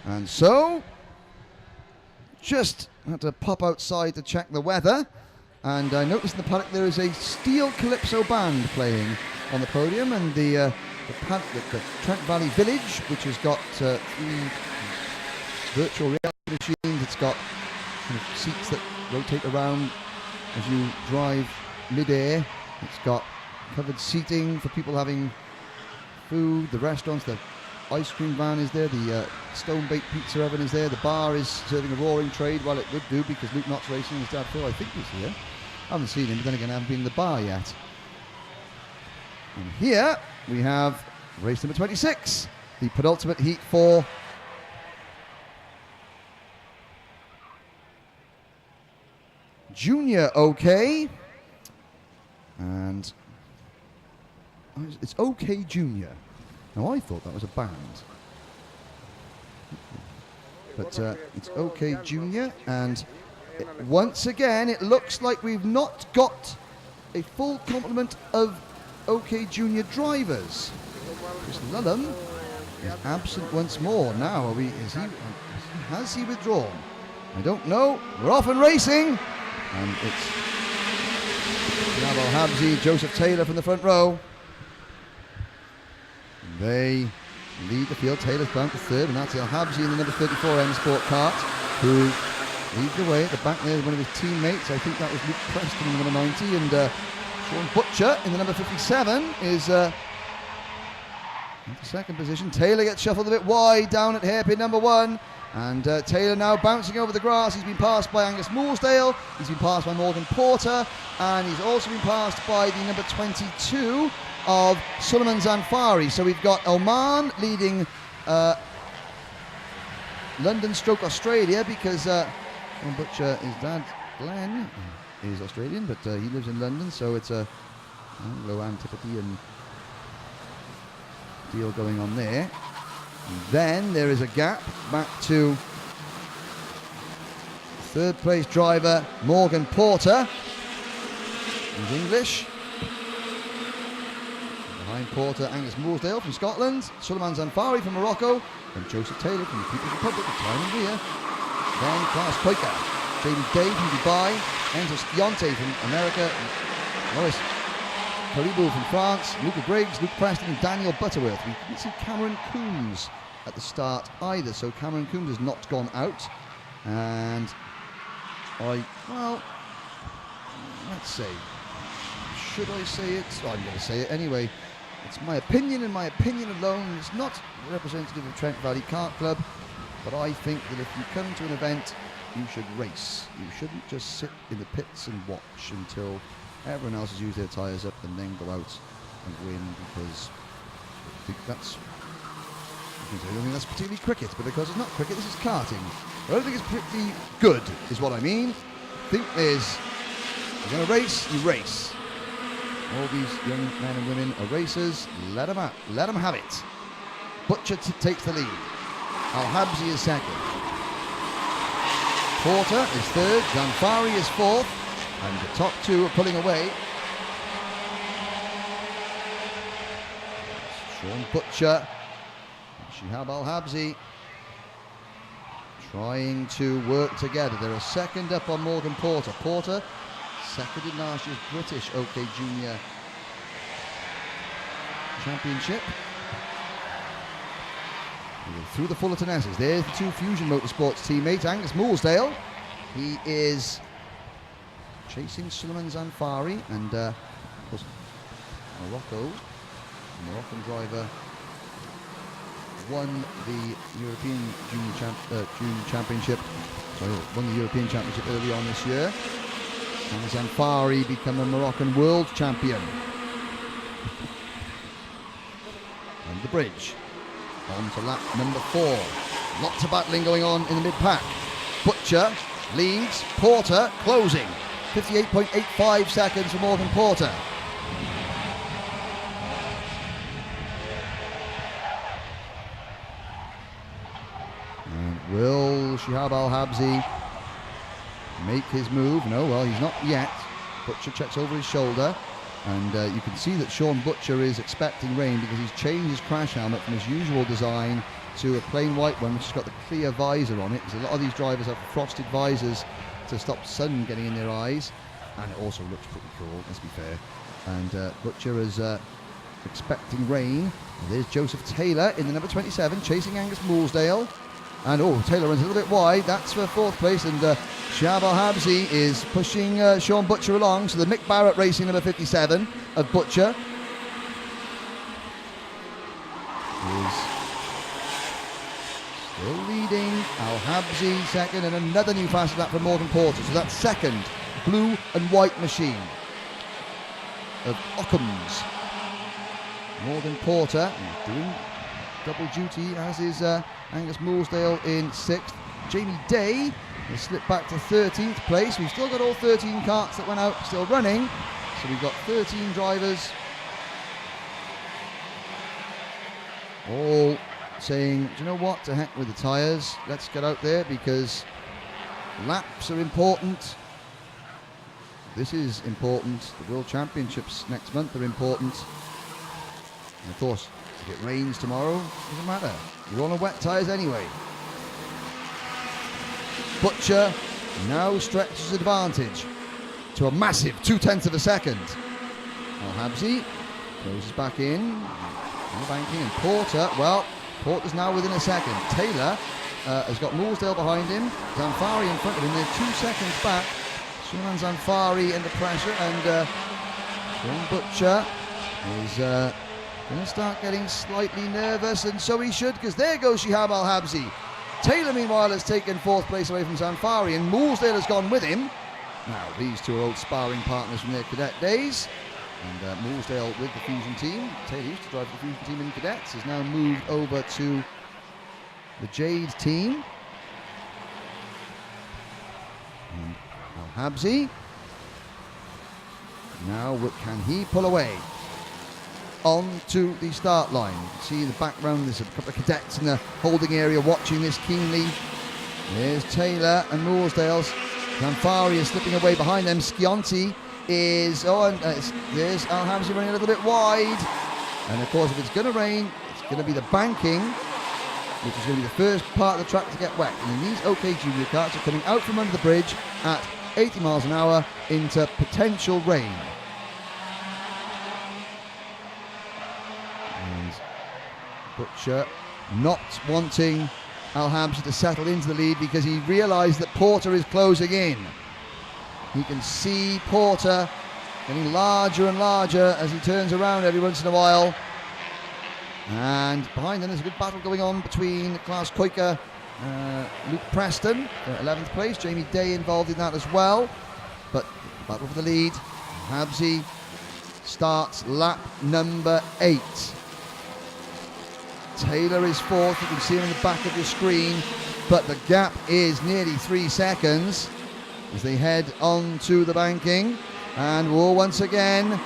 And so, just had to pop outside to check the weather, and I noticed in the paddock there is a steel calypso band playing on the podium, and the Trent Valley Village, which has got 3 virtual reality machines. It's got kind of seats that rotate around as you drive mid-air. It's got covered seating for people having food. The restaurants, the ice cream van is there. The stone-baked pizza oven is there. The bar is serving a roaring trade. Well, it would do because Luke Knox Racing, his dad Phil, I think, is here. I haven't seen him, but then again, I haven't been in the bar yet. And here we have race number 26, the penultimate heat for Junior OK. And it's OK Junior. Now, I thought that was a band. But it's OK Junior, and once again, it looks like we've not got a full complement of OK Junior drivers. Chris Lullum is absent once more. Now, has he withdrawn? I don't know. We're off and racing, and it's Jabal Habzi, Joseph Taylor from the front row. They lead the field. Taylor's down to third, and that's El Habzi in the number 34 M Sport Kart, who leads the way. At the back there is one of his teammates. I think that was Luke Preston in the number 90, and Sean Butcher in the number 57 is in the second position. Taylor gets shuffled a bit wide down at hairpin number 1, and Taylor now bouncing over the grass. He's been passed by Angus Mooresdale, he's been passed by Morgan Porter, and he's also been passed by the number 22 of Suleiman Zanfari. So we've got Oman leading London stroke Australia, because Sean Butcher, his dad Glenn is Australian, but he lives in London, so it's a Anglo-Antipodean deal going on there. And then there is a gap back to third place driver Morgan Porter. He's English. Behind Porter, Angus Mooresdale from Scotland, Suleiman Zanfari from Morocco, and Joseph Taylor from the People's Republic of Time and Rear. Then Klaus Quaker, Jamie Day from Dubai, Enzo Scionte from America, Maurice Caribou from France, Luca Briggs, Luke Preston, and Daniel Butterworth. We didn't see Cameron Coombs at the start either, so Cameron Coombs has not gone out. And let's say, should I say it? Oh, I'm going to say it anyway. It's my opinion, and my opinion alone is not representative of Trent Valley Kart Club, but I think that if you come to an event, you should race. You shouldn't just sit in the pits and watch until everyone else has used their tyres up and then go out and win, because I think that's, I don't think that's particularly cricket, but because it's not cricket, this is karting. I don't think it's pretty good, is what I mean. I think you're going to race, you race. All these young men and women are racers. Let them out. Let them have it. Butcher takes the lead. Al Habzi is second. Porter is third. Zanfari is fourth. And the top two are pulling away. Sean Butcher and Shihab Al Habzi trying to work together. They're a second up on Morgan Porter. Porter second in last year's British OK Junior Championship. Through the Fullerton S's, there's the two Fusion Motorsports teammates. Angus Mooresdale, he is chasing Suleiman Zanfari, and of course Moroccan driver won the European Junior Championship. Sorry, won the European Championship early on this year. And Zanfari become a Moroccan world champion. And the bridge. On to lap number 4. Lots of battling going on in the mid-pack. Butcher leads. Porter closing. 58.85 seconds for Morgan Porter. And will Shihab Al Habzi make his move? No, well, he's not yet. Butcher checks over his shoulder, and you can see that Sean Butcher is expecting rain, because he's changed his crash helmet from his usual design to a plain white one, which has got the clear visor on it, because a lot of these drivers have frosted visors to stop sun getting in their eyes, and it also looks pretty cool, let's be fair. And Butcher is expecting rain. And there's Joseph Taylor in the number 27, chasing Angus Moolsdale. And Taylor runs a little bit wide, that's for 4th place, and Shab Al-Habsi is pushing Sean Butcher along. So the Mick Barrett Racing number 57 of Butcher is still leading. Al-Habsi second, and another new fastest lap from Morgan Porter. So that's second blue and white machine of Occam's. Morgan Porter is doing double duty, as is Angus Moolsdale in 6th. Jamie Day has slipped back to 13th place. We've still got all 13 carts that went out still running, so we've got 13 drivers all saying, do you know what, to heck with the tyres, let's get out there, because laps are important. This is important. The World Championships next month are important. And of course, if it rains tomorrow, doesn't matter. You're on wet tyres anyway. Butcher now stretches his advantage to a massive 0.2 of a second. Al-Habsi closes back in the banking, and Porter's now within a second. Taylor has got Moolsdale behind him, Zanfari in front of him. They're 2 seconds back. Suleiman Zanfari under pressure, and Sean Butcher is going to start getting slightly nervous, and so he should, because there goes Shihab Al-Habsi. Taylor, meanwhile, has taken 4th place away from Zanfari, and Moolsdale has gone with him. Now, these two are old sparring partners from their cadet days, and Moolsdale with the Fusion team. Taylor used to drive the Fusion team in cadets, has now moved over to the Jade team. And Al-Habsi, now can he pull away onto the start line? You can see in the background there's a couple of cadets in the holding area watching this keenly. There's Taylor and Moolsdale. Zanfari is slipping away behind them. Schionti is, there's Al-Habsi running a little bit wide. And of course, if it's going to rain, it's going to be the banking, which is going to be the first part of the track to get wet. And these OK Junior carts are coming out from under the bridge at 80 miles an hour into potential rain. And Butcher not wanting Al-Habsi to settle into the lead, because he realised that Porter is closing in. He can see Porter getting larger and larger as he turns around every once in a while. And behind them there's a good battle going on between Klaus Koike, Luke Preston, 11th place. Jamie Day involved in that as well. But battle for the lead. Habsi starts lap number 8. Taylor is 4th, you can see him on the back of your screen, but the gap is nearly 3 seconds as they head on to the banking. And once again,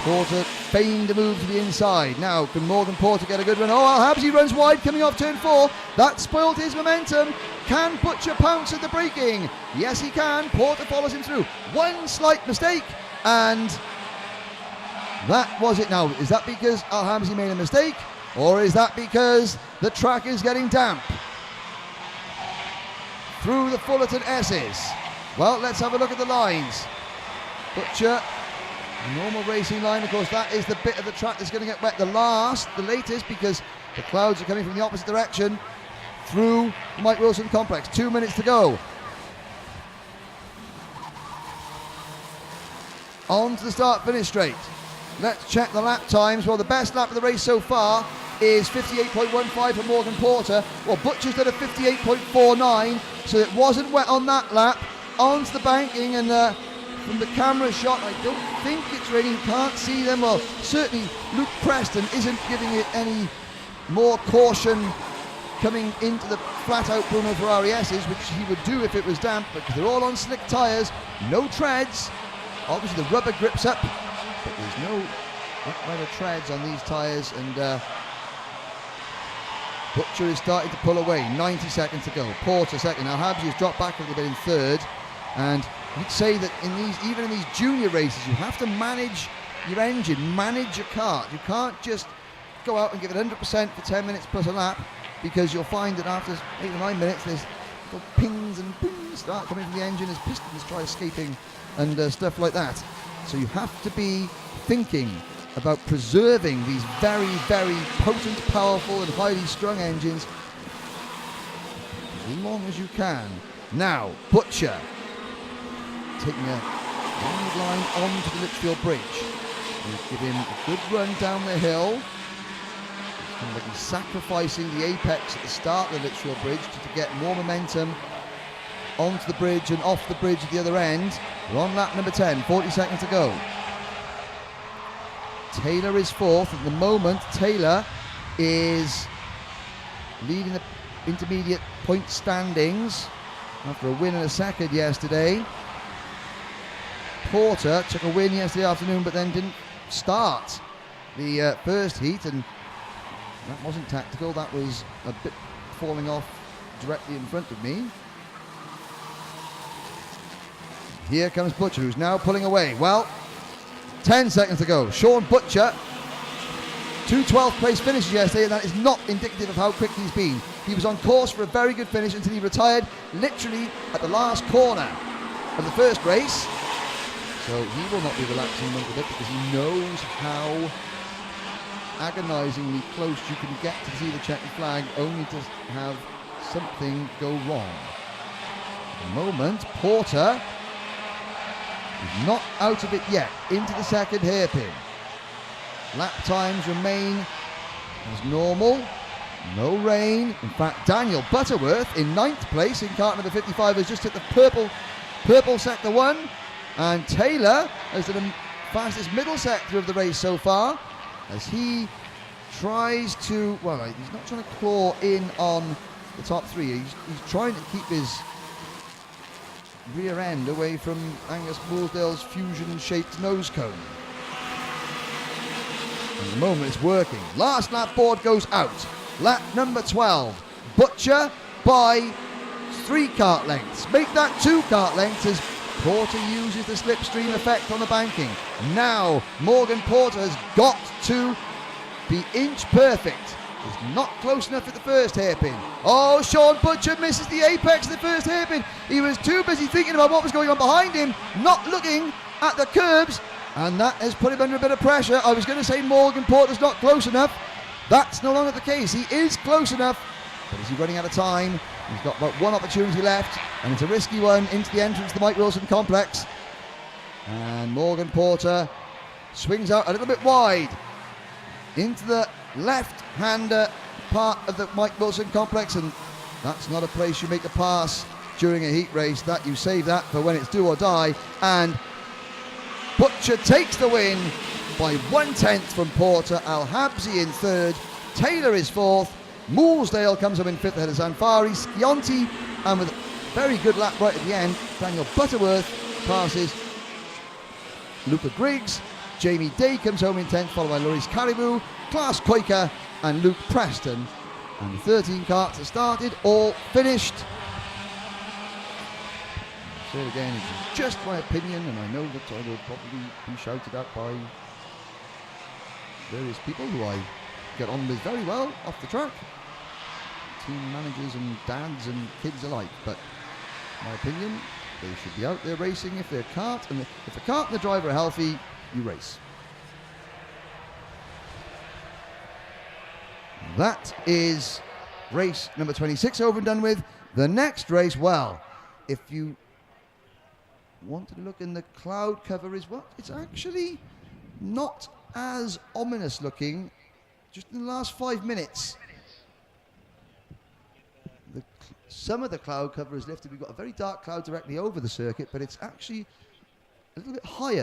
Porter feigned a move to the inside. Now, can Morgan Porter get a good run? Al-Habsi runs wide coming off turn 4. That spoiled his momentum. Can Butcher pounce at the braking? Yes, he can. Porter follows him through. One slight mistake, and that was it. Now, is that because Al-Habsi made a mistake, or is that because the track is getting damp through the Fullerton S's? Well, let's have a look at the lines. Butcher, the normal racing line, of course, that is the bit of the track that's going to get wet the latest, because the clouds are coming from the opposite direction through the Mike Wilson complex. 2 minutes to go. On to the start-finish straight. Let's check the lap times. Well, the best lap of the race so far is 58.15 for Morgan Porter. Well, Butcher's done a 58.49, so it wasn't wet on that lap. Onto the banking, and from the camera shot, I don't think it's raining. Can't see them. Well, certainly Luke Preston isn't giving it any more caution coming into the flat-out Bruno Ferrari S's, which he would do if it was damp, because they're all on slick tyres, no treads. Obviously the rubber grips up, but there's no rubber treads on these tyres, and Butcher is starting to pull away. 90 seconds to go. Porter second. Now Habsi has dropped back a little bit in third, and you'd say that even in these junior races, you have to manage your engine, manage your kart. You can't just go out and give it 100% for 10 minutes plus a lap. because you'll find that after 8 or 9 minutes, there's little pings and booms start coming from the engine as pistons try escaping and stuff like that. So you have to be thinking about preserving these very, very potent, powerful and highly strung engines as long as you can. Now, Butcher taking a wide line onto the Litchfield Bridge. We'll give him a good run down the hill. He's going to be sacrificing the apex at the start of the Litchfield Bridge to get more momentum onto the bridge and off the bridge at the other end. We're on lap number 10, 40 seconds to go. Taylor is fourth. At the moment, Taylor is leading the intermediate point standings after a win and a second yesterday. Porter took a win yesterday afternoon but then didn't start the first heat, and that wasn't tactical, that was a bit falling off directly in front of me. Here comes Butcher, who's now pulling away. Well, 10 seconds to go. Sean Butcher, 2 12th place finishes yesterday, and that is not indicative of how quick he's been. He was on course for a very good finish until he retired literally at the last corner of the first race. So he will not be relaxing a little bit because he knows how agonisingly close you can get to see the checkered flag only to have something go wrong. At the moment, Porter is not out of it yet, into the second hairpin. Lap times remain as normal, no rain. In fact, Daniel Butterworth in 9th place in kart number 55 has just hit the purple sector 1, and Taylor has done the fastest middle sector of the race so far as he tries to, well, he's not trying to claw in on the top 3, he's trying to keep his rear end away from Angus Mooresdale's fusion-shaped nose cone. At the moment it's working. Last lap board goes out. Lap number 12. Butcher by 3 kart lengths. Make that 2 kart lengths as Porter uses the slipstream effect on the banking. Now Morgan Porter has got to be inch perfect. He's not close enough at the first hairpin. Oh, Sean Butcher misses the apex of the first hairpin. He was too busy thinking about what was going on behind him, not looking at the curbs, and that has put him under a bit of pressure. I was going to say Morgan Porter's not close enough. That's no longer the case. He is close enough, but is he running out of time? He's got about 1 opportunity left, and it's a risky one into the entrance to the Mike Wilson complex. And Morgan Porter swings out a little bit wide into the left-hander part of the Mike Wilson complex, and that's not a place you make a pass during a heat race. That you save that for when it's do or die. And Butcher takes the win by 1/10 from Porter. Al-Habsi in 3rd, Taylor is 4th, Mooresdale comes up in 5th ahead of Zanfari, Schianti, and with a very good lap right at the end, Daniel Butterworth passes Luca Griggs. Jamie Day comes home in 10th, followed by Loris Caribou, Klaas Koika and Luke Preston. And the 13 karts that started, all finished. I'll say it again, it's just my opinion, and I know that I will probably be shouted at by various people who I get on with very well off the track. Team managers and dads and kids alike. But my opinion, they should be out there racing if their kart, and if the kart and the driver are healthy, you race. That is race number 26 over and done with. The next race, well, if you wanted to look in the cloud cover is what? It's actually not as ominous looking just in the last 5 minutes. Some of the cloud cover is lifted. We've got a very dark cloud directly over the circuit, but it's actually a little bit higher